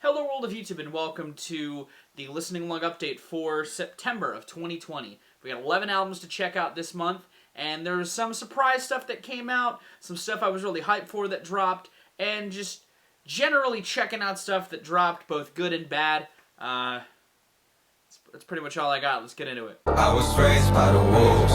Hello world of YouTube and welcome to the listening log update for September of 2020. We got 11 albums to check out this month, and there's some surprise stuff that came out, some stuff I was really hyped for that dropped, and just generally checking out stuff that dropped, both good and bad. That's pretty much all I got. Let's get into it. I was raised by the wolves.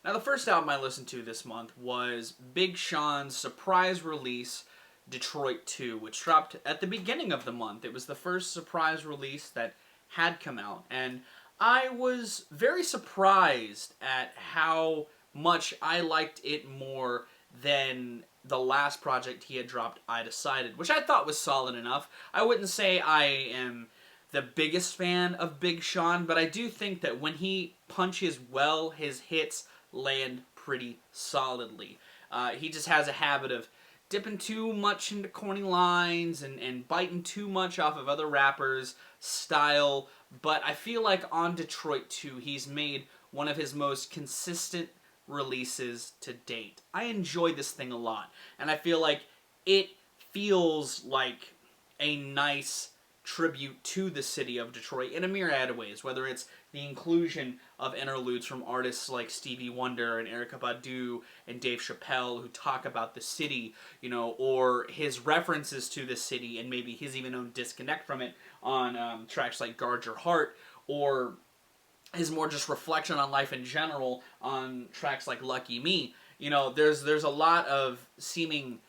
Now the first album I listened to this month was Big Sean's surprise release, Detroit 2, which dropped at the beginning of the month. It was the first surprise release that had come out, and I was very surprised at how much I liked it more than the last project he had dropped, I Decided, which I thought was solid enough. I wouldn't say I am the biggest fan of Big Sean, but I do think that when he punches well, his hits land pretty solidly. He just has a habit of dipping too much into corny lines and biting too much off of other rappers' style, but I feel like on Detroit 2, he's made one of his most consistent releases to date. I enjoy this thing a lot, and I feel like it feels like a nice tribute to the city of Detroit in a myriad of ways, whether it's the inclusion of interludes from artists like Stevie Wonder and Erykah Badu and Dave Chappelle who talk about the city, you know, or his references to the city and maybe his even own disconnect from it on tracks like Guard Your Heart, or his more just reflection on life in general on tracks like Lucky Me. You know, there's a lot of seeming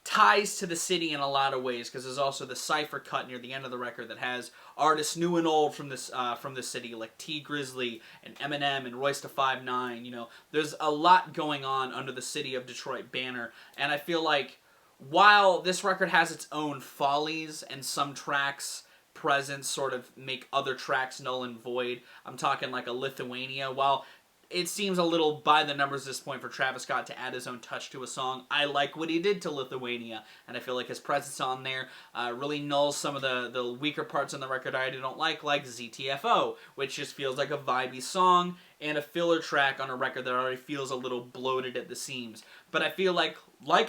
ties to the city in a lot of ways, because there's also the cipher cut near the end of the record that has artists new and old from the city, like T Grizzly and Eminem and Royce da 5'9". You know, there's a lot going on under the City of Detroit banner, and I feel like while this record has its own follies and some tracks' presence sort of make other tracks null and void, I'm talking like a Lithuania, while it seems a little by the numbers at this point for Travis Scott to add his own touch to a song, I like what he did to Lithuania, and I feel like his presence on there really nulls some of the weaker parts on the record I don't like ZTFO, which just feels like a vibey song and a filler track on a record that already feels a little bloated at the seams. But I feel like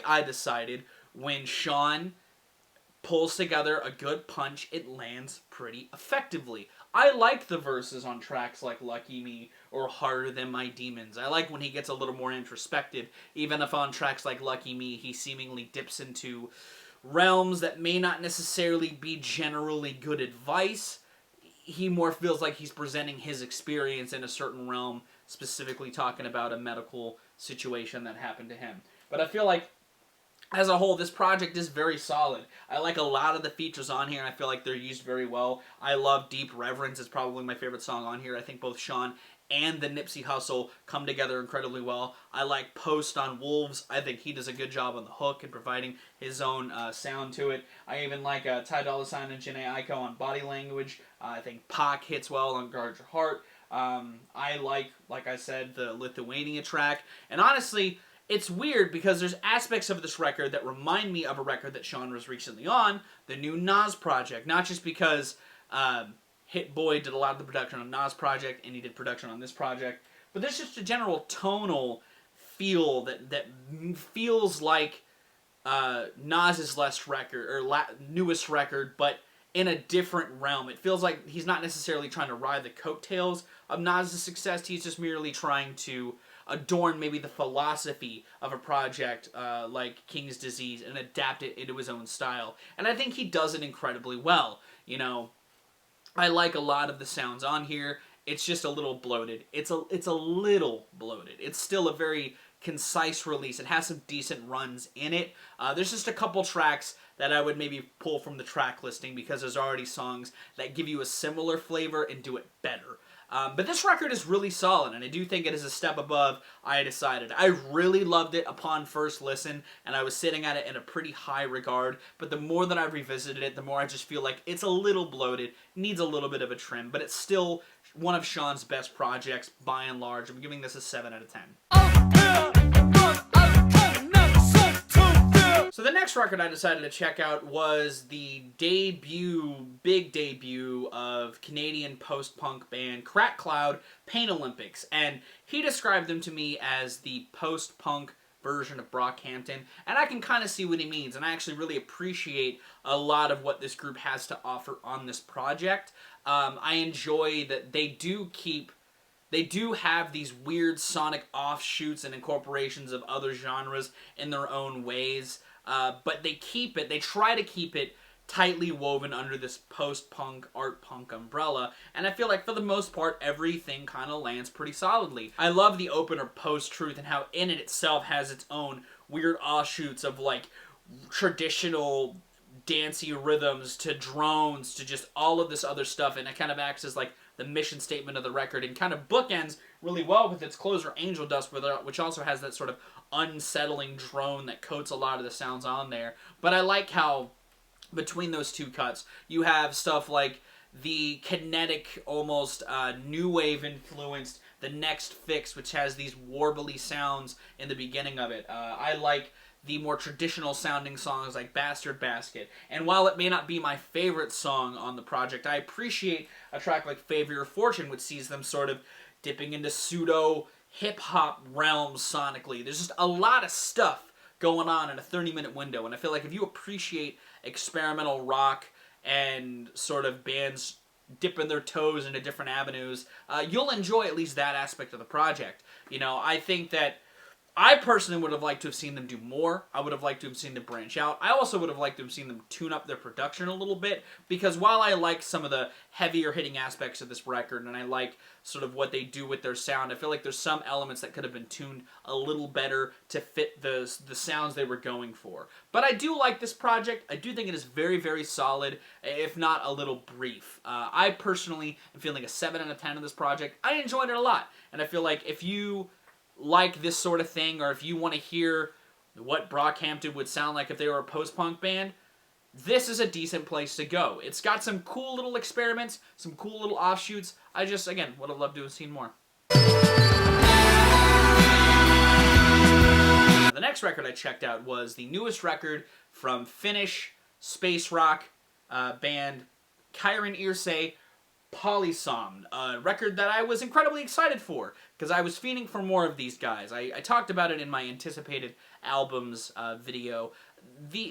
I Decided, when Sean pulls together a good punch, it lands pretty effectively. I like the verses on tracks like Lucky Me or Harder Than My Demons. I like when he gets a little more introspective, even if on tracks like Lucky Me he seemingly dips into realms that may not necessarily be generally good advice. He more feels like he's presenting his experience in a certain realm, specifically talking about a medical situation that happened to him. But I feel like as a whole, this project is very solid. I like a lot of the features on here, and I feel like they're used very well. I love Deep Reverence. It's probably my favorite song on here. I think both Sean and the Nipsey Hussle come together incredibly well. I like Post on Wolves. I think he does a good job on the hook and providing his own sound to it. I even like Ty Dolla $ign and Jhené Aiko on Body Language. I think Pac hits well on Guard Your Heart. I like I said, the Lithuania track. And honestly, it's weird because there's aspects of this record that remind me of a record that Sean was recently on, the new Nas project. Not just because Hit Boy did a lot of the production on Nas project and he did production on this project, but there's just a general tonal feel that feels like Nas's newest record, but in a different realm. It feels like he's not necessarily trying to ride the coattails of Nas's success. He's just merely trying to adorn maybe the philosophy of a project like King's Disease and adapt it into his own style. And I think he does it incredibly well. You know, I like a lot of the sounds on here. It's just a little bloated. It's a little bloated. It's still a very concise release. It has some decent runs in it. There's just a couple tracks that I would maybe pull from the track listing because there's already songs that give you a similar flavor and do it better. But this record is really solid, and I do think it is a step above I Decided. I really loved it upon first listen, and I was sitting at it in a pretty high regard, but the more that I've revisited it, the more I just feel like it's a little bloated, needs a little bit of a trim, but it's still one of Sean's best projects by and large. I'm giving this a 7 out of 10. So the next record I decided to check out was the big debut of Canadian post-punk band Crack Cloud, Pain Olympics, and he described them to me as the post-punk version of Brockhampton, and I can kind of see what he means, and I actually really appreciate a lot of what this group has to offer on this project. I enjoy that they do have these weird sonic offshoots and incorporations of other genres in their own ways, but they try to keep it tightly woven under this post-punk, art-punk umbrella, and I feel like for the most part, everything kind of lands pretty solidly. I love the opener, Post-Truth, and how in it itself has its own weird offshoots of, like, traditional dancey rhythms to drones to just all of this other stuff, and it kind of acts as, like, the mission statement of the record, and kind of bookends really well with its closer, Angel Dust, which also has that sort of unsettling drone that coats a lot of the sounds on there. But I like how between those two cuts, you have stuff like the kinetic, almost new wave influenced The Next Fix, which has these warbly sounds in the beginning of it. I like the more traditional sounding songs like Bastard Basket. And while it may not be my favorite song on the project, I appreciate a track like Favor Your Fortune, which sees them sort of dipping into pseudo hip-hop realms sonically. There's just a lot of stuff going on in a 30-minute window, and I feel like if you appreciate experimental rock and sort of bands dipping their toes into different avenues, you'll enjoy at least that aspect of the project. You know, I think that I personally would have liked to have seen them do more. I would have liked to have seen them branch out. I also would have liked to have seen them tune up their production a little bit, because while I like some of the heavier hitting aspects of this record, and I like sort of what they do with their sound, I feel like there's some elements that could have been tuned a little better to fit the sounds they were going for. But I do like this project. I do think it is very, very solid, if not a little brief. I personally am feeling a 7 out of 10 of this project. I enjoyed it a lot, and I feel like if you like this sort of thing, or if you want to hear what Brockhampton would sound like if they were a post-punk band, this is a decent place to go. It's got some cool little experiments, some cool little offshoots. I just, again, would have loved to have seen more. The next record I checked out was the newest record from Finnish space rock band Kairon IRSE, Polysomn, a record that I was incredibly excited for, because I was fiending for more of these guys. I talked about it in my anticipated albums video.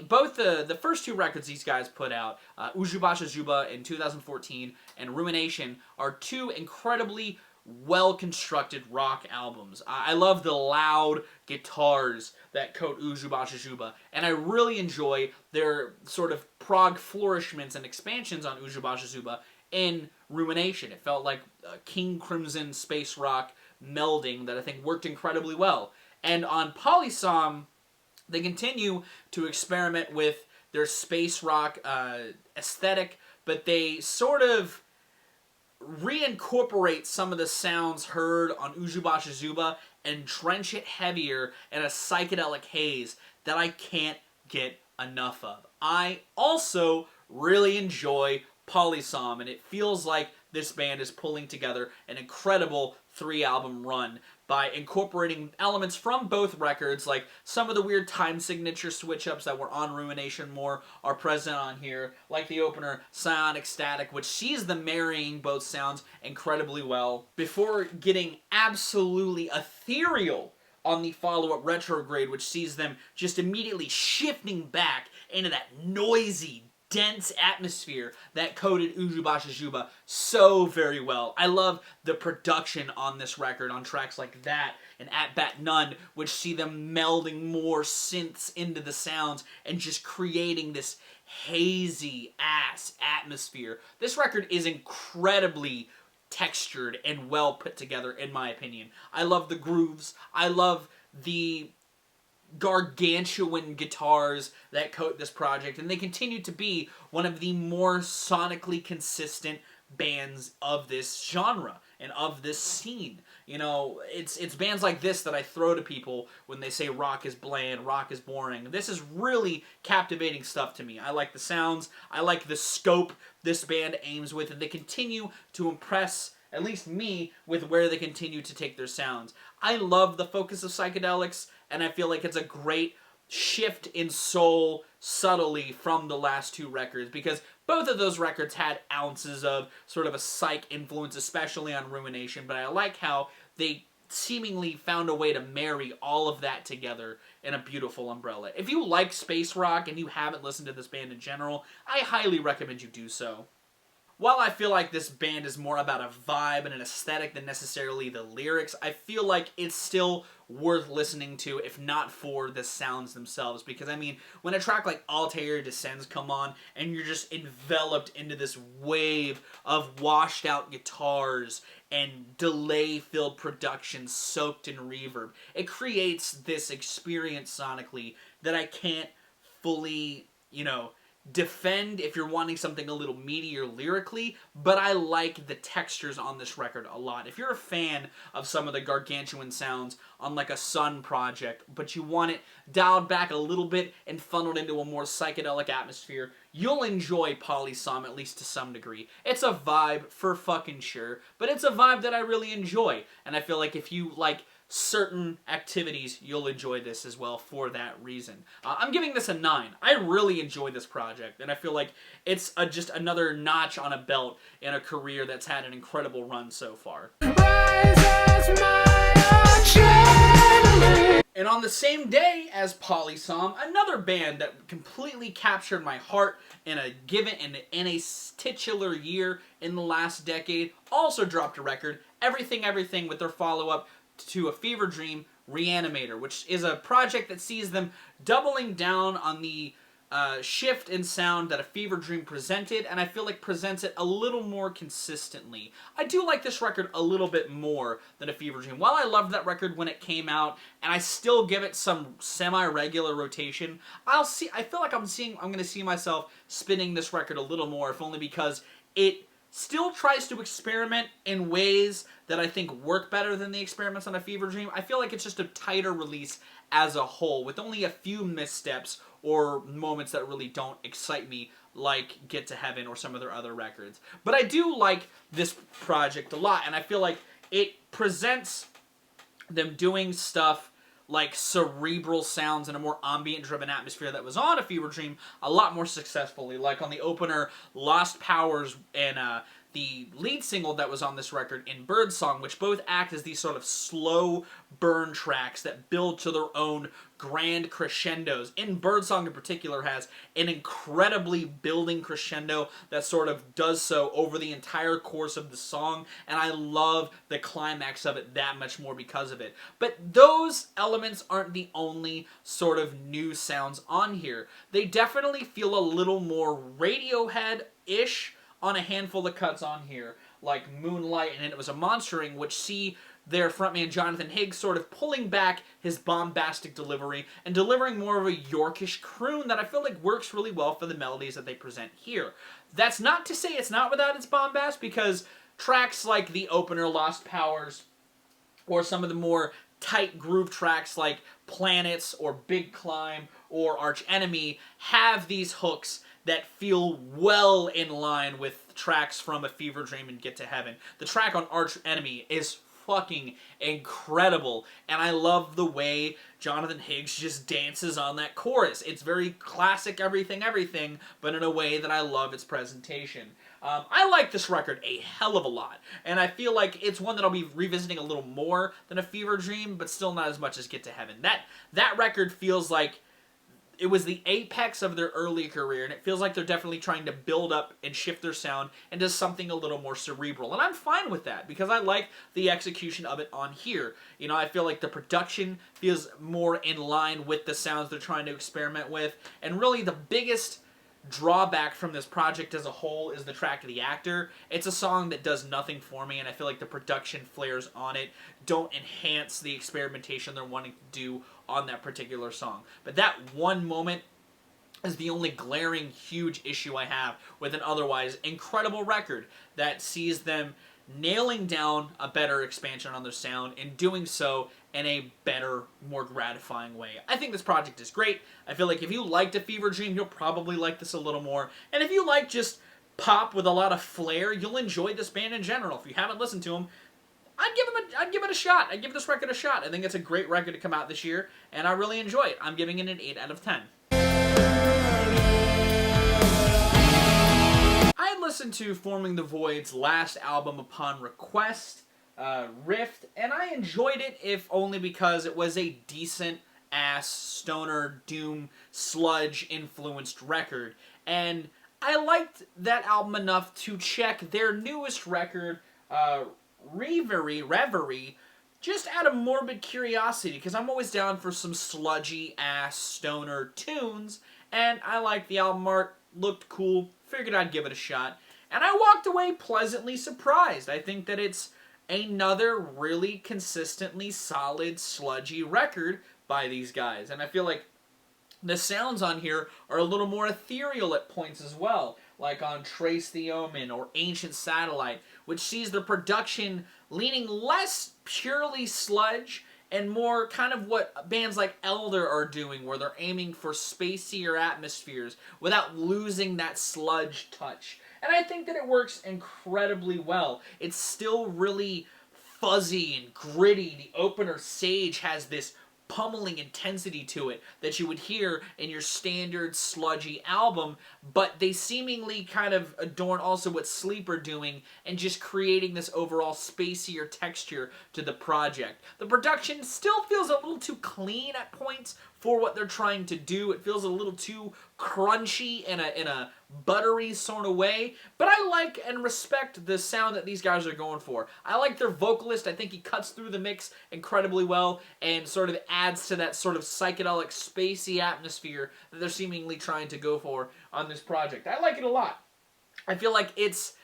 Both the first two records these guys put out, Ujubasha Juba in 2014 and Ruination, are two incredibly well-constructed rock albums. I love the loud guitars that coat Ujubasha Juba, and I really enjoy their sort of prog flourishments and expansions on Ujubasha Juba in Ruination. It felt like King Crimson space rock melding that I think worked incredibly well. And on Polysomn, they continue to experiment with their space rock aesthetic, but they sort of reincorporate some of the sounds heard on Ujubasha Zuba and drench it heavier in a psychedelic haze that I can't get enough of. I also really enjoy Polysomn, and it feels like this band is pulling together an incredible 3-album run by incorporating elements from both records, like some of the weird time signature switch-ups that were on Ruination more are present on here, like the opener Psionic Static, which sees them marrying both sounds incredibly well, before getting absolutely ethereal on the follow-up Retrograde, which sees them just immediately shifting back into that noisy, dense atmosphere that coated Ujubasha Juba so very well. I love the production on this record, on tracks like that and At Bat None, which see them melding more synths into the sounds and just creating this hazy-ass atmosphere. This record is incredibly textured and well put together, in my opinion. I love the grooves. I love the gargantuan guitars that coat this project, and they continue to be one of the more sonically consistent bands of this genre and of this scene. You know, it's bands like this that I throw to people when they say rock is bland, rock is boring. This is really captivating stuff to me. I like the sounds, I like the scope this band aims with, and they continue to impress at least me with where they continue to take their sounds. I love the focus of psychedelics, and I feel like it's a great shift in soul subtly from the last two records, because both of those records had ounces of sort of a psych influence, especially on Ruination, but I like how they seemingly found a way to marry all of that together in a beautiful umbrella. If you like space rock and you haven't listened to this band in general, I highly recommend you do so. While I feel like this band is more about a vibe and an aesthetic than necessarily the lyrics, I feel like it's still worth listening to, if not for the sounds themselves. Because, I mean, when a track like Altair Descends come on, and you're just enveloped into this wave of washed out guitars and delay-filled production soaked in reverb, it creates this experience sonically that I can't fully, defend if you're wanting something a little meatier lyrically, but I like the textures on this record a lot. If you're a fan of some of the gargantuan sounds on like a Sun project, but you want it dialed back a little bit and funneled into a more psychedelic atmosphere, you'll enjoy Polysomn, at least to some degree. It's a vibe for fucking sure, but it's a vibe that I really enjoy, and I feel like if you like certain activities, you'll enjoy this as well for that reason. I'm giving this a 9. I really enjoy this project, and I feel like it's just another notch on a belt in a career that's had an incredible run so far. And on the same day as Polysomn, another band that completely captured my heart in a titular year in the last decade also dropped a record, Everything with their follow-up to A Fever Dream, Re-Animator, which is a project that sees them doubling down on the shift in sound that A Fever Dream presented, and I feel like presents it a little more consistently. I do like this record a little bit more than A Fever Dream. While I loved that record when it came out, and I still give it some semi-regular rotation, I feel like I'm going to see myself spinning this record a little more, if only because it still tries to experiment in ways that I think work better than the experiments on A Fever Dream. I feel like it's just a tighter release as a whole, with only a few missteps or moments that really don't excite me, like Get to Heaven or some of their other records. But I do like this project a lot, and I feel like it presents them doing stuff like cerebral sounds in a more ambient-driven atmosphere that was on A Fever Dream a lot more successfully, like on the opener, Lost Powers, and the lead single that was on this record in Birdsong, which both act as these sort of slow burn tracks that build to their own grand crescendos. In Birdsong in particular has an incredibly building crescendo that sort of does so over the entire course of the song, and I love the climax of it that much more because of it. But those elements aren't the only sort of new sounds on here. They definitely feel a little more Radiohead-ish on a handful of cuts on here, like Moonlight and It Was a Monstering, which see their frontman Jonathan Higgs sort of pulling back his bombastic delivery and delivering more of a Yorkish croon that I feel like works really well for the melodies that they present here. That's not to say it's not without its bombast, because tracks like the opener, Lost Powers, or some of the more tight groove tracks like Planets or Big Climb or Arch Enemy have these hooks that feel well in line with tracks from A Fever Dream and Get to Heaven. The track on Arch Enemy is fucking incredible, and I love the way Jonathan Higgs just dances on that chorus. It's very classic everything, but in a way that I love its presentation. I like this record a hell of a lot, and I feel like it's one that I'll be revisiting a little more than A Fever Dream, but still not as much as Get to Heaven. That record feels like it was the apex of their early career, and it feels like they're definitely trying to build up and shift their sound into something a little more cerebral. And I'm fine with that, because I like the execution of it on here. I feel like the production feels more in line with the sounds they're trying to experiment with. And really the biggest drawback from this project as a whole is the track The Actor. It's a song that does nothing for me, and I feel like the production flares on it don't enhance the experimentation they're wanting to do on that particular song. But that one moment is the only glaring huge issue I have with an otherwise incredible record that sees them nailing down a better expansion on their sound and doing so in a better, more gratifying way. I think this project is great. I feel like if you liked A Fever Dream, you'll probably like this a little more. And if you like just pop with a lot of flair, you'll enjoy this band in general. If you haven't listened to them, I'd give it a shot. I'd give this record a shot. I think it's a great record to come out this year, and I really enjoy it. I'm giving it an 8 out of 10. I listened to Forming the Void's last album upon request riff, and I enjoyed it, if only because it was a decent ass stoner doom sludge influenced record, and I liked that album enough to check their newest record, Reverie, just out of morbid curiosity, because I'm always down for some sludgy ass stoner tunes, and I liked the album art, looked cool, figured I'd give it a shot, and I walked away pleasantly surprised. I think that it's another really consistently solid sludgy record by these guys, and I feel like the sounds on here are a little more ethereal at points as well, like on Trace the Omen or Ancient Satellite, which sees the production leaning less purely sludge and more kind of what bands like Elder are doing, where they're aiming for spacier atmospheres without losing that sludge touch. And I think that it works incredibly well. It's still really fuzzy and gritty. The opener, Sage, has this pummeling intensity to it that you would hear in your standard sludgy album, but they seemingly kind of adorn also what Sleep are doing and just creating this overall spacier texture to the project. The production still feels a little too clean at points for what they're trying to do. It feels a little too crunchy in a buttery sort of way, but I like and respect the sound that these guys are going for. I like their vocalist. I think he cuts through the mix incredibly well and sort of adds to that sort of psychedelic, spacey atmosphere that they're seemingly trying to go for on this project. I like it a lot. I feel like it's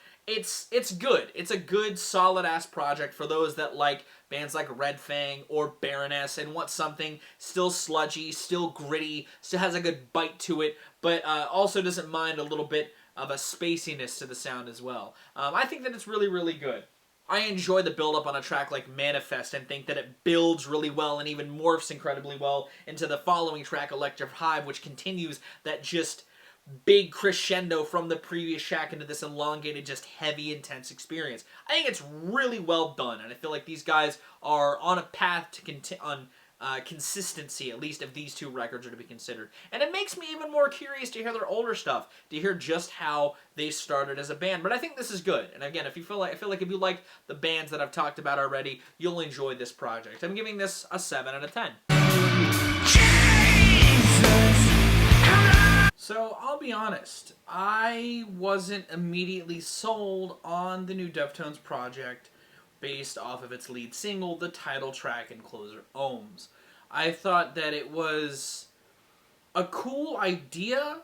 good. It's a good, solid-ass project for those that like bands like Red Fang or Baroness and want something still sludgy, still gritty, still has a good bite to it, but also doesn't mind a little bit of a spaciness to the sound as well. I think that it's really, really good. I enjoy the build-up on a track like Manifest and think that it builds really well and even morphs incredibly well into the following track, Electric Hive, which continues that just big crescendo from the previous track into this elongated, just heavy, intense experience. I think it's really well done, and I feel like these guys are on a path to consistency, at least if these two records are to be considered. And it makes me even more curious to hear their older stuff, to hear just how they started as a band. But I think this is good. And again, I feel like if you like the bands that I've talked about already, you'll enjoy this project. I'm giving this a 7 out of 10. So, I'll be honest, I wasn't immediately sold on the new Deftones project based off of its lead single, the title track and closer, Ohms. I thought that it was a cool idea,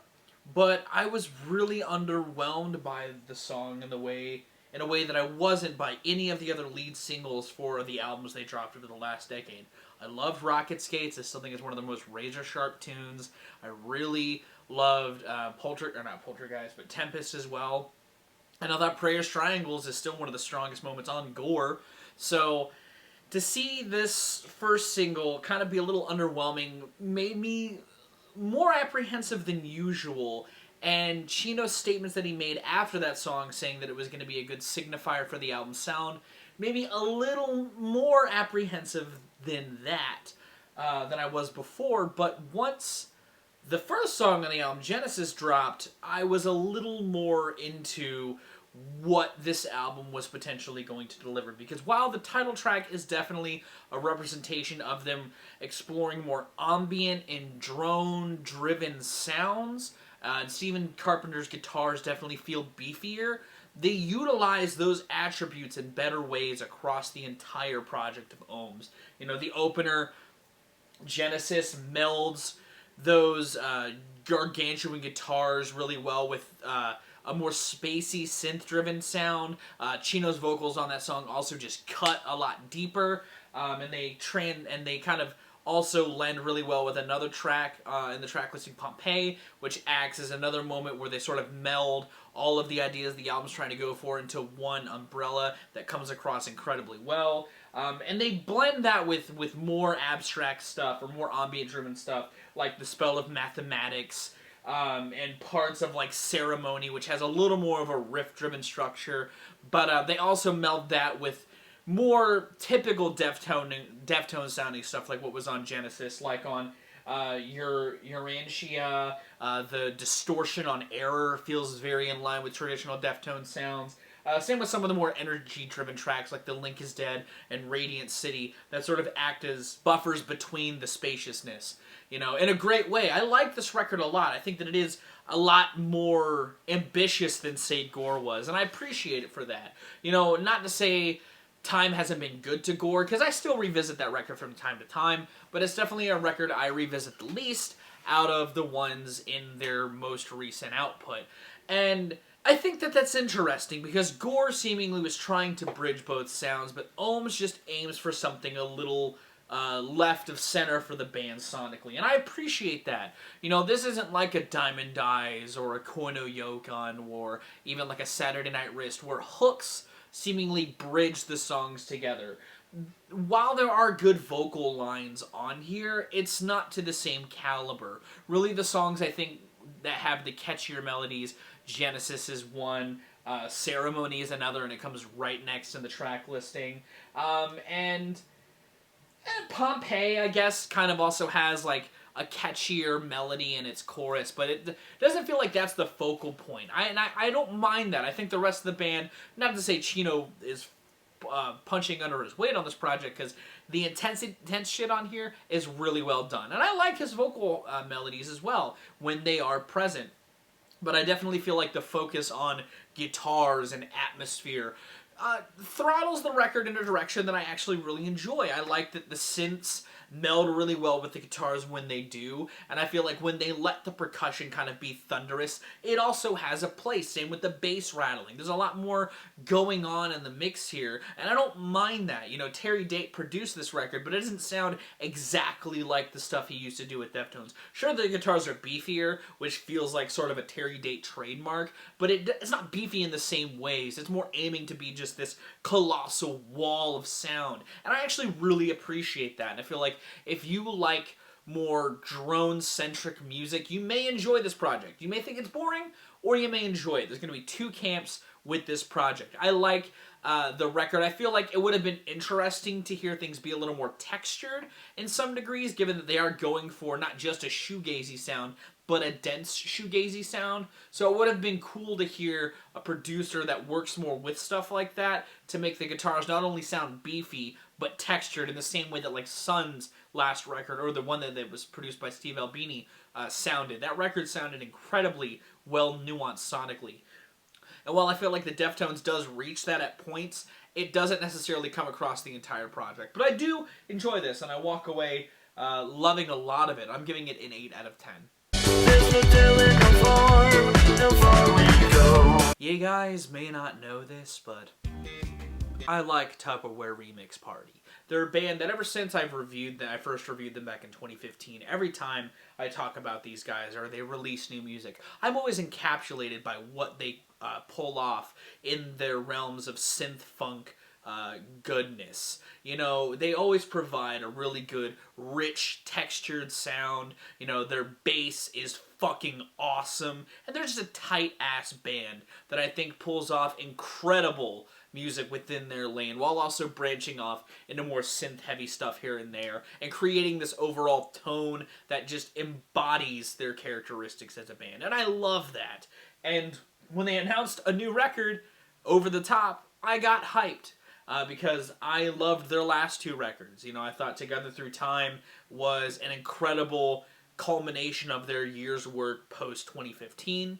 but I was really underwhelmed by the song in a way that I wasn't by any of the other lead singles for the albums they dropped over the last decade. I loved Rocket Skates. I still think it's one of the most razor-sharp tunes. I really loved Tempest as well. And I thought Prayers Triangles is still one of the strongest moments on Gore. So to see this first single kind of be a little underwhelming made me more apprehensive than usual. And Chino's statements that he made after that song, saying that it was going to be a good signifier for the album's sound, made me a little more apprehensive than that, than I was before. But once the first song on the album, Genesis, dropped, I was a little more into what this album was potentially going to deliver. Because while the title track is definitely a representation of them exploring more ambient and drone-driven sounds, and Stephen Carpenter's guitars definitely feel beefier, they utilize those attributes in better ways across the entire project of Ohms. You know, the opener, Genesis, melds those gargantuan guitars really well with a more spacey, synth-driven sound. Chino's vocals on that song also just cut a lot deeper, and they kind of also lend really well with another track in the track listing, Pompeii, which acts as another moment where they sort of meld all of the ideas the album's trying to go for into one umbrella that comes across incredibly well. And they blend that with more abstract stuff or more ambient-driven stuff, like The Spell of Mathematics, and parts of like Ceremony, which has a little more of a riff-driven structure. But they also meld that with more typical Deftones sounding stuff, like what was on Genesis, like on Urantia. The distortion on Error feels very in line with traditional Deftones sounds. Same with some of the more energy-driven tracks like The Link is Dead and Radiant City that sort of act as buffers between the spaciousness. In a great way. I like this record a lot. I think that it is a lot more ambitious than, say, Gore was, and I appreciate it for that. Not to say time hasn't been good to Gore, because I still revisit that record from time to time, but it's definitely a record I revisit the least out of the ones in their most recent output. And I think that that's interesting, because Gore seemingly was trying to bridge both sounds, but Ohms just aims for something a little left of center for the band sonically, and I appreciate that. This isn't like a Diamond Eyes or a Koino Yokon or even like a Saturday Night Wrist, where hooks seemingly bridge the songs together. While there are good vocal lines on here, it's not to the same caliber. Really, the songs I think that have the catchier melodies, Genesis is one, Ceremony is another, and it comes right next in the track listing, and Pompeii, I guess, kind of also has like a catchier melody in its chorus, but it doesn't feel like that's the focal point. I don't mind that. I think the rest of the band, not to say Chino is punching under his weight on this project, because the intense shit on here is really well done. And I like his vocal melodies as well when they are present. But I definitely feel like the focus on guitars and atmosphere throttles the record in a direction that I actually really enjoy. I like that the synths meld really well with the guitars when they do, and I feel like when they let the percussion kind of be thunderous, it also has a place. Same with the bass rattling. There's a lot more going on in the mix here, and I don't mind that. Terry Date produced this record, but it doesn't sound exactly like the stuff he used to do with Deftones. Sure, the guitars are beefier, which feels like sort of a Terry Date trademark, but it's not beefy in the same ways. It's more aiming to be just this colossal wall of sound, and I actually really appreciate that, and I feel like if you like more drone-centric music, you may enjoy this project. You may think it's boring, or you may enjoy it. There's going to be two camps with this project. I like the record. I feel like it would have been interesting to hear things be a little more textured in some degrees, given that they are going for not just a shoegazy sound, but a dense shoegazy sound. So it would have been cool to hear a producer that works more with stuff like that to make the guitars not only sound beefy, but textured in the same way that like Sun's last record, or the one that was produced by Steve Albini, sounded. That record sounded incredibly well nuanced sonically. And while I feel like the Deftones does reach that at points, it doesn't necessarily come across the entire project. But I do enjoy this, and I walk away loving a lot of it. I'm giving it an 8 out of 10. You guys may not know this, but I like Tupperware Remix Party. They're a band that ever since I first reviewed them back in 2015, every time I talk about these guys or they release new music, I'm always encapsulated by what they pull off in their realms of synth funk goodness. They always provide a really good, rich, textured sound. Their bass is fucking awesome, and they're just a tight-ass band that I think pulls off incredible music within their lane, while also branching off into more synth-heavy stuff here and there, and creating this overall tone that just embodies their characteristics as a band. And I love that. And when they announced a new record, Over the Top, I got hyped. Because I loved their last two records. I thought Together Through Time was an incredible culmination of their year's work post-2015.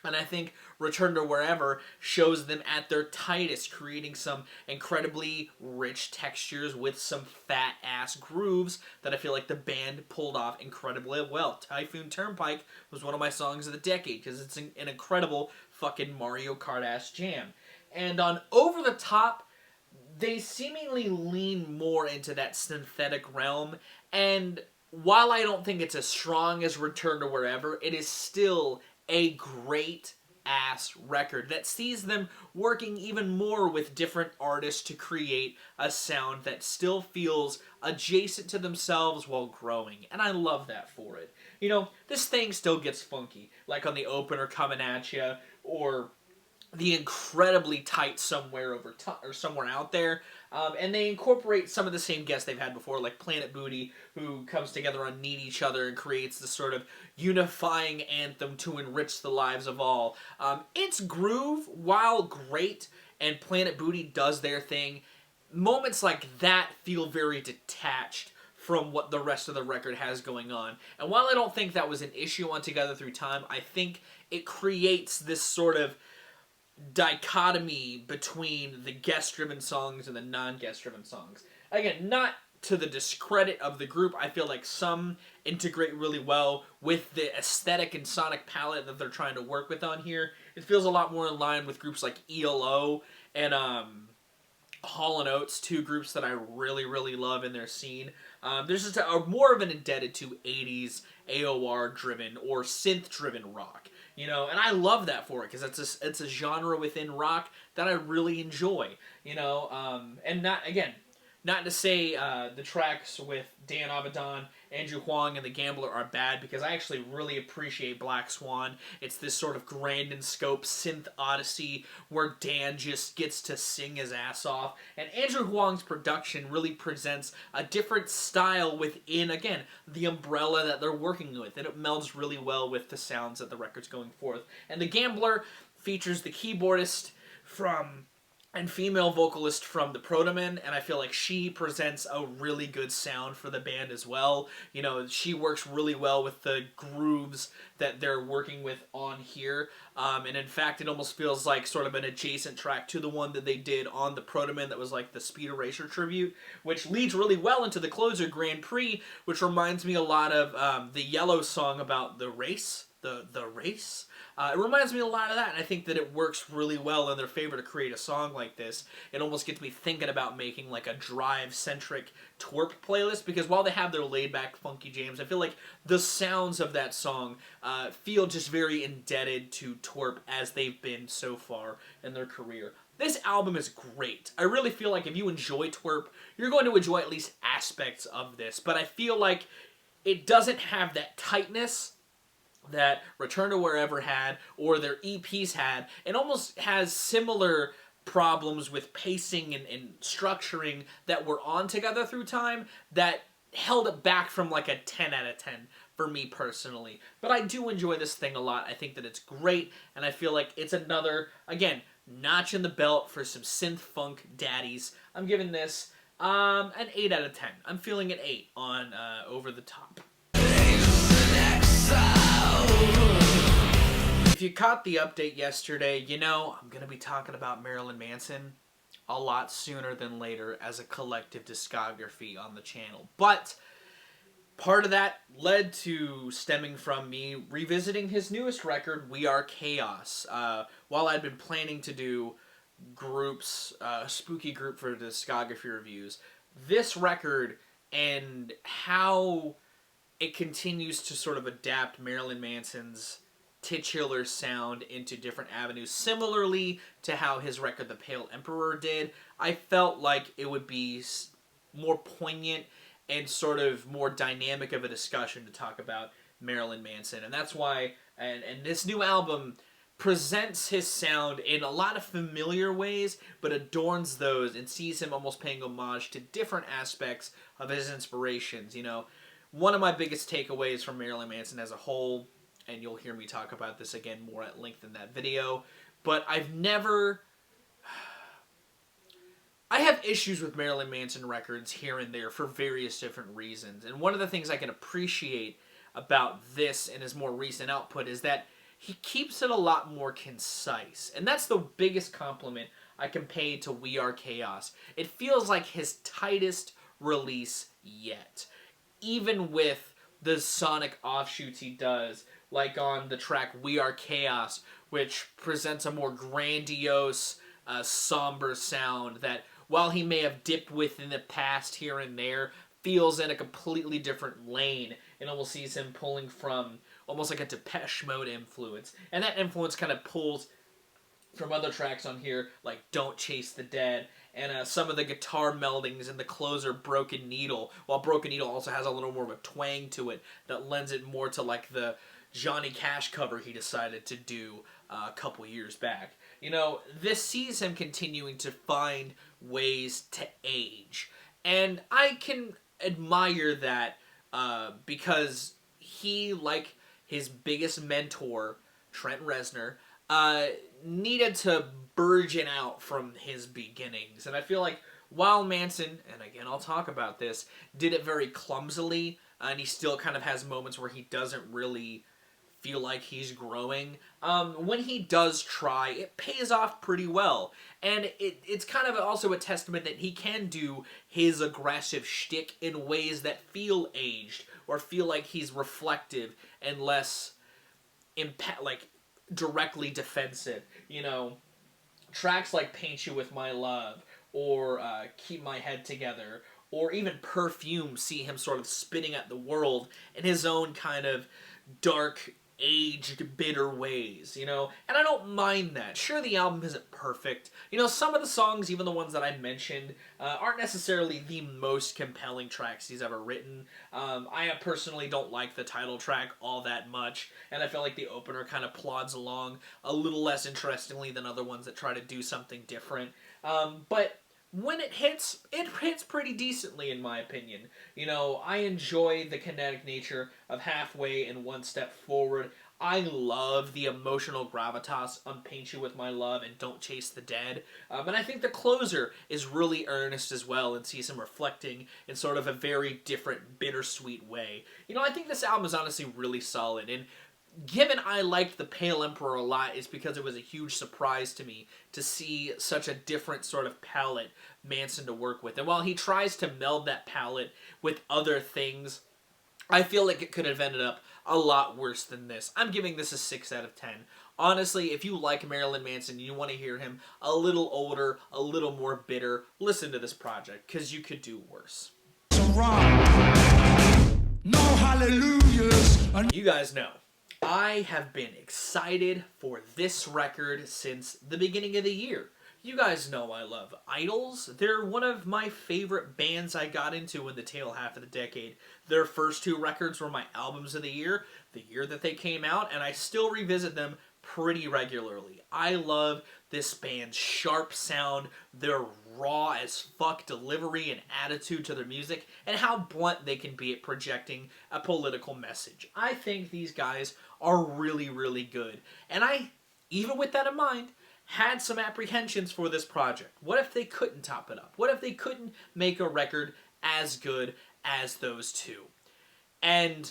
And I think Return to Wherever shows them at their tightest, creating some incredibly rich textures with some fat-ass grooves that I feel like the band pulled off incredibly well. Typhoon Turnpike was one of my songs of the decade, because it's an incredible fucking Mario Kart-ass jam. And on Over the Top, they seemingly lean more into that synthetic realm, and while I don't think it's as strong as Return to Wherever, it is still a great-ass record that sees them working even more with different artists to create a sound that still feels adjacent to themselves while growing, and I love that for it. This thing still gets funky, like on the opener Coming At Ya, or the incredibly tight Somewhere Out There. And they incorporate some of the same guests they've had before, like Planet Booty, who comes together on Need Each Other and creates this sort of unifying anthem to enrich the lives of all. Its groove, while great, and Planet Booty does their thing, moments like that feel very detached from what the rest of the record has going on. And while I don't think that was an issue on Together Through Time, I think it creates this sort of dichotomy between the guest-driven songs and the non-guest-driven songs. Again, not to the discredit of the group. I feel like some integrate really well with the aesthetic and sonic palette that they're trying to work with on here. It feels a lot more in line with groups like ELO and Hall & Oates, two groups that I really, really love in their scene. There's just more of an indebted to 80s AOR-driven or synth-driven rock. You know, and I love that for it, because it's a genre within rock that I really enjoy. You know, and not to say the tracks with Dan Avidan, Andrew Huang, and The Gambler are bad, because I actually really appreciate Black Swan. It's this sort of grand in scope synth odyssey where Dan just gets to sing his ass off. And Andrew Huang's production really presents a different style within, again, the umbrella that they're working with. And it melds really well with the sounds that the record's going forth. And The Gambler features the keyboardist and female vocalist from the Protomen, and I feel like she presents a really good sound for the band as well. You know, she works really well with the grooves that they're working with on here, and in fact, it almost feels like sort of an adjacent track to the one that they did on the Protomen that was like the Speed Eraser tribute, which leads really well into the closer, Grand Prix, which reminds me a lot of the Yellow song about the race. The race. It reminds me a lot of that, and I think that it works really well in their favor to create a song like this. It almost gets me thinking about making like a drive-centric TWRP playlist, because while they have their laid-back funky jams, I feel like the sounds of that song feel just very indebted to TWRP as they've been so far in their career. This album is great. I really feel like if you enjoy TWRP, you're going to enjoy at least aspects of this, but I feel like it doesn't have that tightness that Return to Wherever had, or their EPs had. It almost has similar problems with pacing and structuring that were on Together Through Time that held it back from like a 10 out of 10 for me personally. But I do enjoy this thing a lot. I think that it's great, and I feel like it's another, again, notch in the belt for some synth funk daddies. I'm giving this an 8 out of 10. I'm feeling an 8 on Over the Top. If you caught the update yesterday, you know I'm going to be talking about Marilyn Manson a lot sooner than later as a collective discography on the channel. But part of that led to stemming from me revisiting his newest record, We Are Chaos. While I'd been planning to do groups, a spooky group for discography reviews, this record and how it continues to sort of adapt Marilyn Manson's titular sound into different avenues, similarly to how his record The Pale Emperor did. I felt like it would be more poignant and sort of more dynamic of a discussion to talk about Marilyn Manson. And that's why, and this new album presents his sound in a lot of familiar ways, but adorns those and sees him almost paying homage to different aspects of his inspirations. You know, one of my biggest takeaways from Marilyn Manson as a whole, and you'll hear me talk about this again more at length in that video, but I have issues with Marilyn Manson records here and there for various different reasons. And one of the things I can appreciate about this and his more recent output is that he keeps it a lot more concise. And that's the biggest compliment I can pay to We Are Chaos. It feels like his tightest release yet. Even with the sonic offshoots he does, like on the track We Are Chaos, which presents a more grandiose, somber sound that, while he may have dipped within the past here and there, feels in a completely different lane, and almost sees him pulling from almost like a Depeche Mode influence. And that influence kind of pulls from other tracks on here, like Don't Chase the Dead, and some of the guitar meldings in the closer Broken Needle, while Broken Needle also has a little more of a twang to it that lends it more to like the Johnny Cash cover he decided to do a couple years back. You know, this sees him continuing to find ways to age. And I can admire that because he, like his biggest mentor, Trent Reznor, needed to burgeon out from his beginnings. And I feel like while Manson, and again I'll talk about this, did it very clumsily, and he still kind of has moments where he doesn't really feel like he's growing, when he does try, it pays off pretty well. And it's kind of also a testament that he can do his aggressive shtick in ways that feel aged, or feel like he's reflective and less directly defensive. You know, tracks like Paint You With My Love, or Keep My Head Together, or even Perfume see him sort of spitting at the world in his own kind of dark, aged, bitter ways, you know? And I don't mind that. Sure, the album isn't perfect. You know, some of the songs, even the ones that I mentioned, aren't necessarily the most compelling tracks he's ever written. I personally don't like the title track all that much, and I feel like the opener kind of plods along a little less interestingly than other ones that try to do something different. But when it hits pretty decently, in my opinion. You know, I enjoy the kinetic nature of Halfway and One Step Forward. I love the emotional gravitas on Paint You With My Love and Don't Chase the Dead. And I think the closer is really earnest as well, and sees him reflecting in sort of a very different, bittersweet way. You know, I think this album is honestly really solid, and given I liked The Pale Emperor a lot, it's because it was a huge surprise to me to see such a different sort of palette Manson to work with. And while he tries to meld that palette with other things, I feel like it could have ended up a lot worse than this. I'm giving this a 6 out of 10. Honestly, if you like Marilyn Manson and you want to hear him a little older, a little more bitter, listen to this project, because you could do worse. No hallelujahs. You guys know, I have been excited for this record since the beginning of the year. You guys know I love Idols. They're one of my favorite bands I got into in the tail half of the decade. Their first 2 records were my albums of the year that they came out, and I still revisit them pretty regularly. I love this band's sharp sound, their raw as fuck delivery and attitude to their music, and how blunt they can be at projecting a political message. I think these guys are really, really good. And I, even with that in mind, had some apprehensions for this project. What if they couldn't top it up? What if they couldn't make a record as good as those 2? And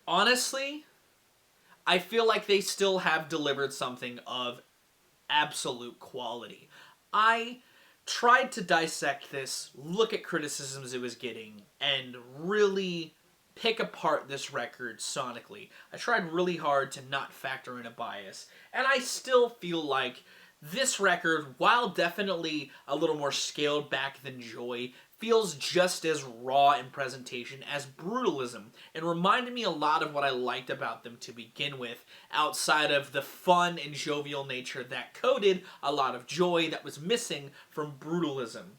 honestly, I feel like they still have delivered something of absolute quality. I tried to dissect this, look at criticisms it was getting, and really pick apart this record sonically. I tried really hard to not factor in a bias, and I still feel like this record, while definitely a little more scaled back than Joy, feels just as raw in presentation as Brutalism, and reminded me a lot of what I liked about them to begin with, outside of the fun and jovial nature that coded a lot of Joy that was missing from Brutalism.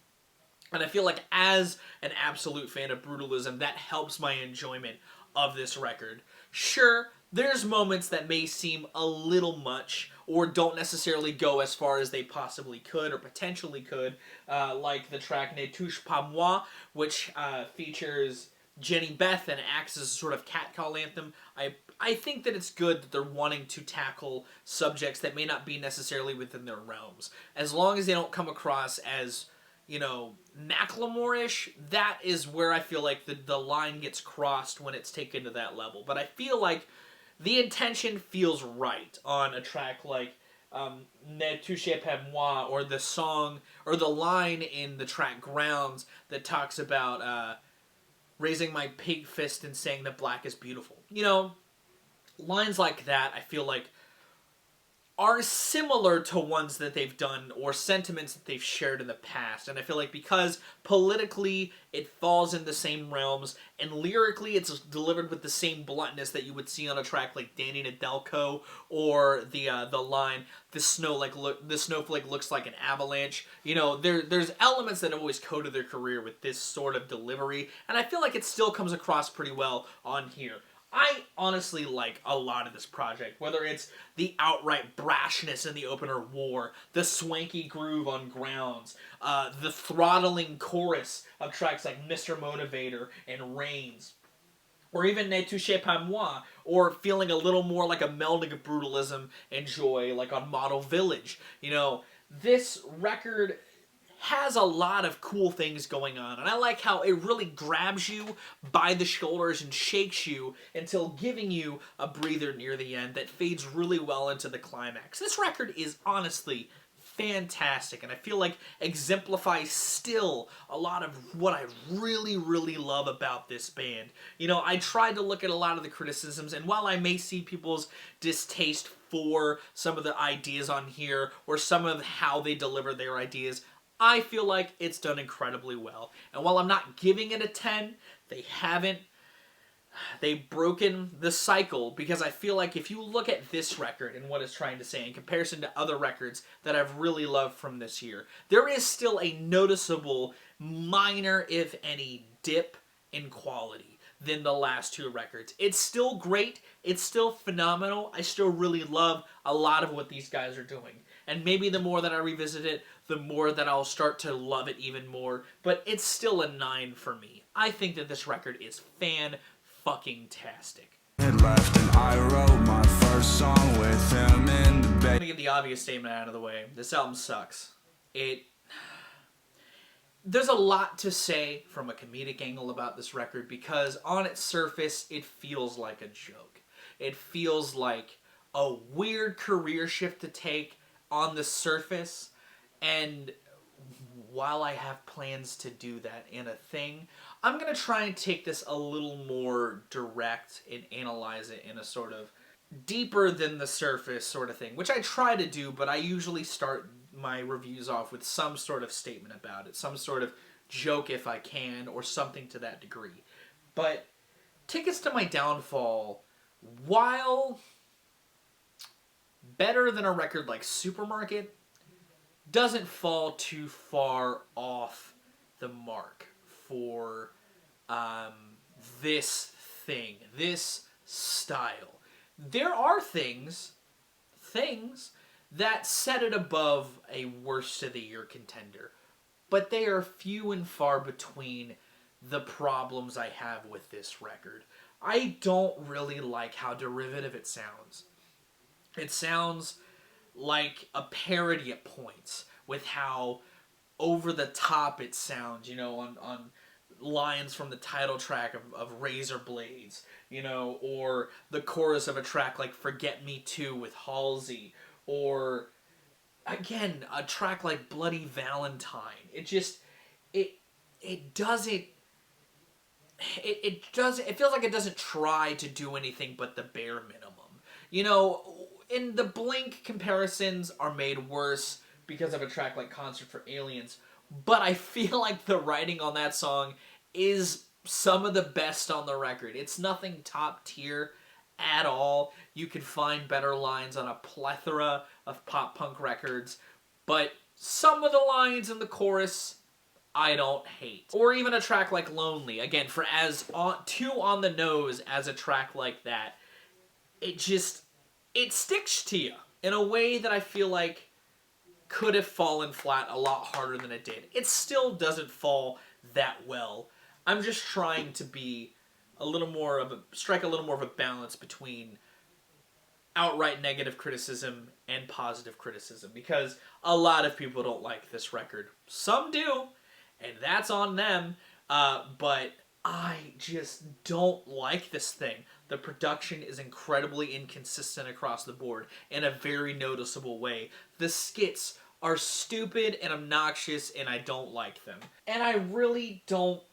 And I feel like as an absolute fan of Brutalism, that helps my enjoyment of this record. Sure, there's moments that may seem a little much, or don't necessarily go as far as they possibly could, or potentially could, like the track Ne Touche Pas Moi, which features Jenny Beth and acts as a sort of catcall anthem. I think that it's good that they're wanting to tackle subjects that may not be necessarily within their realms. As long as they don't come across as, you know, Macklemore-ish, that is where I feel like the line gets crossed when it's taken to that level. But I feel like the intention feels right on a track like Ne Touche Pas Moi, or the song, or the line in the track Grounds that talks about raising my pig fist and saying that black is beautiful. You know, lines like that I feel like are similar to ones that they've done, or sentiments that they've shared in the past. And I feel like because politically it falls in the same realms, and lyrically it's delivered with the same bluntness that you would see on a track like Danny Nadelko, or the line, the snowflake looks like an avalanche. You know, there's elements that always coded their career with this sort of delivery, and I feel like it still comes across pretty well on here. I honestly like a lot of this project, whether it's the outright brashness in the opener War, the swanky groove on Grounds, the throttling chorus of tracks like Mr. Motivator and Reigns, or even Ne Touchez Pas Moi, or feeling a little more like a melding of brutalism and joy, like on Model Village. You know, this record has a lot of cool things going on, and I like how it really grabs you by the shoulders and shakes you until giving you a breather near the end that fades really well into the climax. This record is honestly fantastic, and I feel like exemplifies still a lot of what I really, really love about this band. You know, I tried to look at a lot of the criticisms, and while I may see people's distaste for some of the ideas on here, or some of how they deliver their ideas, I feel like it's done incredibly well. And while I'm not giving it a 10, they've broken the cycle, because I feel like if you look at this record and what it's trying to say in comparison to other records that I've really loved from this year, there is still a noticeable minor, if any, dip in quality than the last two records. It's still great. It's still phenomenal. I still really love a lot of what these guys are doing. And maybe the more that I revisit it, the more that I'll start to love it even more. But it's still a 9 for me. I think that this record is fan-fucking-tastic. Left and I wrote my first song with him in the I'm bay. gonna get the obvious statement out of the way. This album sucks. There's a lot to say from a comedic angle about this record, because on its surface, it feels like a joke. It feels like a weird career shift to take on the surface, and while I have plans to do that in a thing, I'm going to try and take this a little more direct and analyze it in a sort of deeper than the surface sort of thing, which I try to do, but I usually start my reviews off with some sort of statement about it, some sort of joke if I can, or something to that degree. But Tickets to My Downfall, while better than a record like Supermarket, doesn't fall too far off the mark for this thing, this style. There are things that set it above a worst of the year contender, but they are few and far between the problems I have with this record. I don't really like how derivative it sounds. It sounds like a parody at points with how over the top it sounds, you know, on lines from the title track of Razor Blades, you know, or the chorus of a track like Forget Me Too with Halsey, or again, a track like Bloody Valentine. It just, it doesn't, it feels like it doesn't try to do anything but the bare minimum. You know, in the Blink comparisons are made worse because of a track like Concert for Aliens, but I feel like the writing on that song is some of the best on the record. It's nothing top tier at all. You can find better lines on a plethora of pop punk records, but some of the lines in the chorus I don't hate. Or even a track like Lonely, again, for as too on the nose as a track like that, it sticks to you in a way that I feel like could have fallen flat a lot harder than it did. It still doesn't fall that well. I'm just trying to be strike a little more of a balance between outright negative criticism and positive criticism, because a lot of people don't like this record. Some do, and that's on them, but I just don't like this thing. The production is incredibly inconsistent across the board in a very noticeable way. The skits are stupid and obnoxious, and I don't like them. And I really don't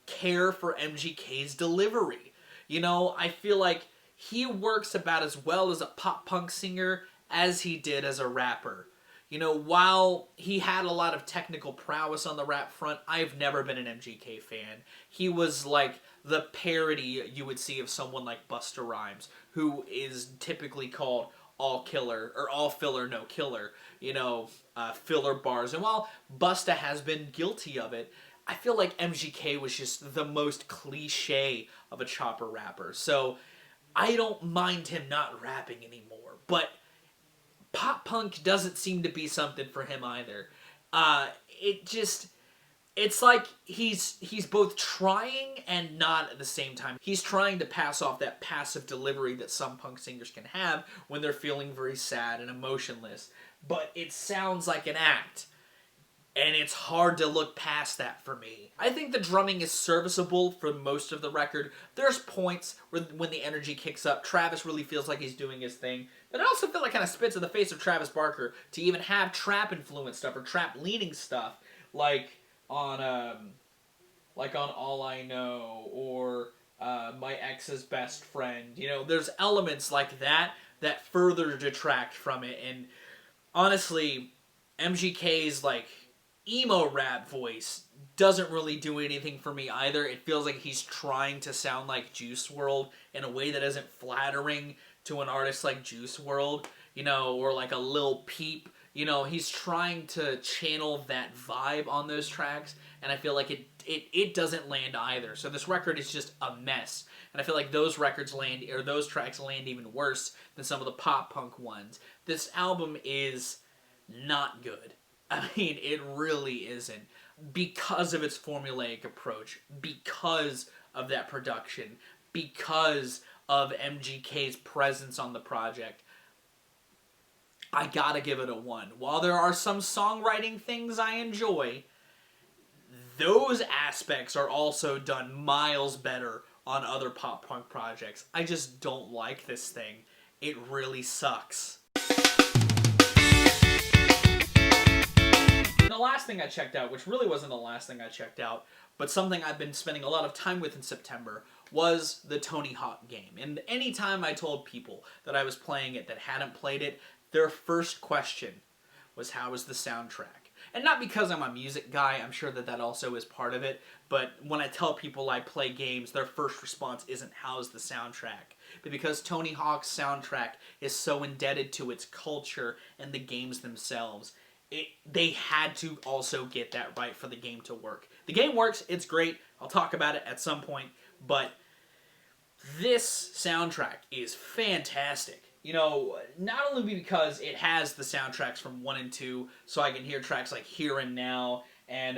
care for MGK's delivery. You know, I feel like he works about as well as a pop punk singer as he did as a rapper. You know, while he had a lot of technical prowess on the rap front, I've never been an MGK fan. He was like the parody you would see of someone like Busta Rhymes, who is typically called all killer, or all filler, no killer, you know, filler bars. And while Busta has been guilty of it, I feel like MGK was just the most cliche of a chopper rapper. So I don't mind him not rapping anymore. But pop punk doesn't seem to be something for him either. It's like he's both trying and not at the same time. He's trying to pass off that passive delivery that some punk singers can have when they're feeling very sad and emotionless. But it sounds like an act. And it's hard to look past that for me. I think the drumming is serviceable for most of the record. There's points where when the energy kicks up, Travis really feels like he's doing his thing. But I also feel like kind of spits in the face of Travis Barker to even have trap influence stuff or trap leaning stuff like on All I Know or My Ex's Best Friend. You know, there's elements like that that further detract from it. And honestly, MGK's like emo rap voice doesn't really do anything for me either. It feels like he's trying to sound like Juice WRLD in a way that isn't flattering to an artist like Juice WRLD, you know, or like a Lil Peep. You know, he's trying to channel that vibe on those tracks, and I feel like it doesn't land either. So this record is just a mess, and I feel like those tracks land even worse than some of the pop punk ones. This album is not good. I mean, it really isn't. Because of its formulaic approach, because of that production, because of MGK's presence on the project, I gotta give it a 1. While there are some songwriting things I enjoy, those aspects are also done miles better on other pop punk projects. I just don't like this thing. It really sucks. The last thing I checked out, which really wasn't the last thing I checked out, but something I've been spending a lot of time with in September, was the Tony Hawk game. And anytime I told people that I was playing it that hadn't played it, their first question was, how is the soundtrack? And not because I'm a music guy, I'm sure that also is part of it, but when I tell people I play games, their first response isn't, how's the soundtrack? But because Tony Hawk's soundtrack is so indebted to its culture and the games themselves, they had to also get that right for the game to work. The game works, it's great, I'll talk about it at some point, but this soundtrack is fantastic. You know, not only because it has the soundtracks from 1 and 2, so I can hear tracks like Here and Now, and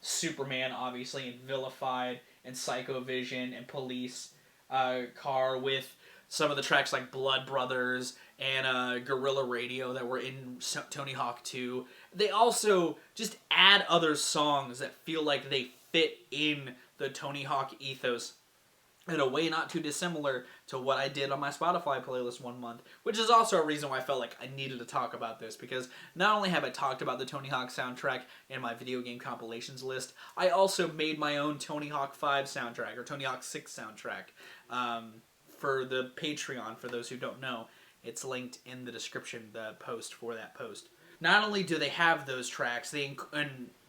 Superman, obviously, and Vilified, and Psycho Vision, and Police Car, with some of the tracks like Blood Brothers and Guerrilla Radio that were in Tony Hawk 2. They also just add other songs that feel like they fit in the Tony Hawk ethos in a way not too dissimilar to what I did on my Spotify playlist one month, which is also a reason why I felt like I needed to talk about this, because not only have I talked about the Tony Hawk soundtrack in my video game compilations list, I also made my own Tony Hawk 5 soundtrack, or Tony Hawk 6 soundtrack, for the Patreon. For those who don't know, it's linked in the description, the post for that post. Not only do they have those tracks, they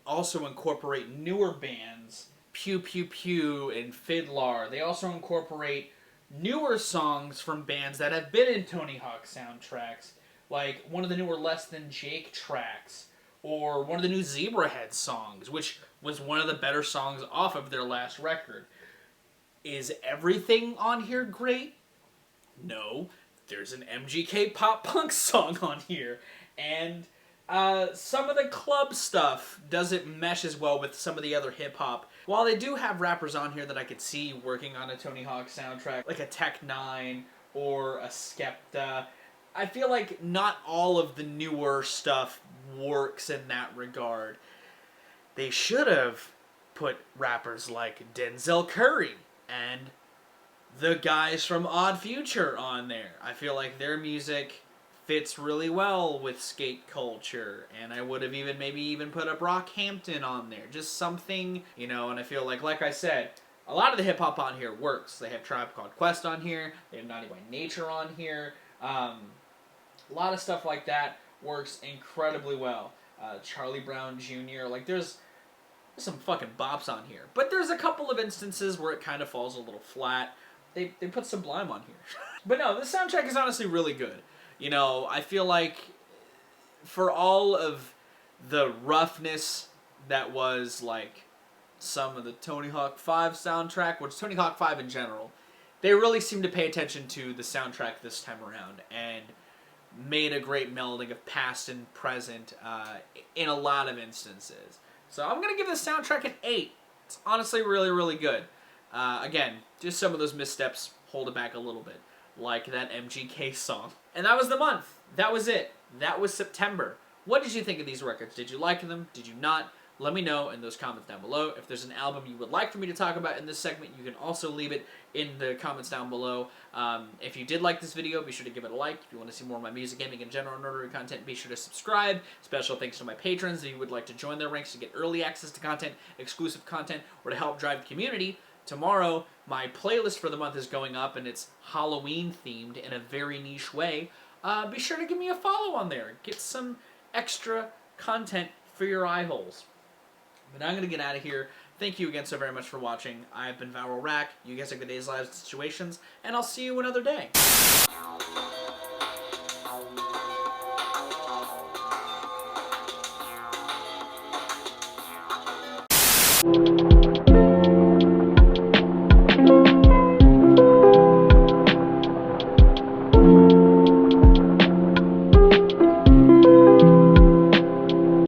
also incorporate newer bands, Pew Pew Pew and Fiddlar. They also incorporate newer songs from bands that have been in Tony Hawk soundtracks, like one of the newer Less Than Jake tracks, or one of the new Zebrahead songs, which was one of the better songs off of their last record. Is everything on here great? No. There's an MGK pop punk song on here, and some of the club stuff doesn't mesh as well with some of the other hip-hop. While they do have rappers on here that I could see working on a Tony Hawk soundtrack, like a Tech-9 or a Skepta, I feel like not all of the newer stuff works in that regard. They should have put rappers like Denzel Curry and the guys from Odd Future on there. I feel like their music fits really well with skate culture, and I would have maybe even put a Brockhampton on there. Just something, you know, and I feel like I said, a lot of the hip-hop on here works. They have Tribe Called Quest on here, they have Naughty by Nature on here, a lot of stuff like that works incredibly well. Charlie Brown Jr., like there's some fucking bops on here. But there's a couple of instances where it kind of falls a little flat. They put Sublime on here. But no, this soundtrack is honestly really good. You know, I feel like for all of the roughness that was like some of the Tony Hawk 5 soundtrack, which Tony Hawk 5 in general. They really seem to pay attention to the soundtrack this time around and made a great melding of past and present in a lot of instances. So I'm going to give this soundtrack an 8. It's honestly really, really good. Again, just some of those missteps hold it back a little bit, like that MGK song. And that was the month. That was it. That was September. What did you think of these records? Did you like them? Did you not? Let me know in those comments down below. If there's an album you would like for me to talk about in this segment, you can also leave it in the comments down below. If you did like this video, be sure to give it a like. If you want to see more of my music, gaming, and general nerdery content, be sure to subscribe. Special thanks to my patrons. If you would like to join their ranks to get early access to content, exclusive content, or to help drive the community, tomorrow my playlist for the month is going up, and it's Halloween themed in a very niche way. Be sure to give me a follow on there. Get some extra content for your eye holes. But I'm going to get out of here. Thank you again so very much for watching. I've been Viral Rack. You guys have good days, lives, and situations, and I'll see you another day.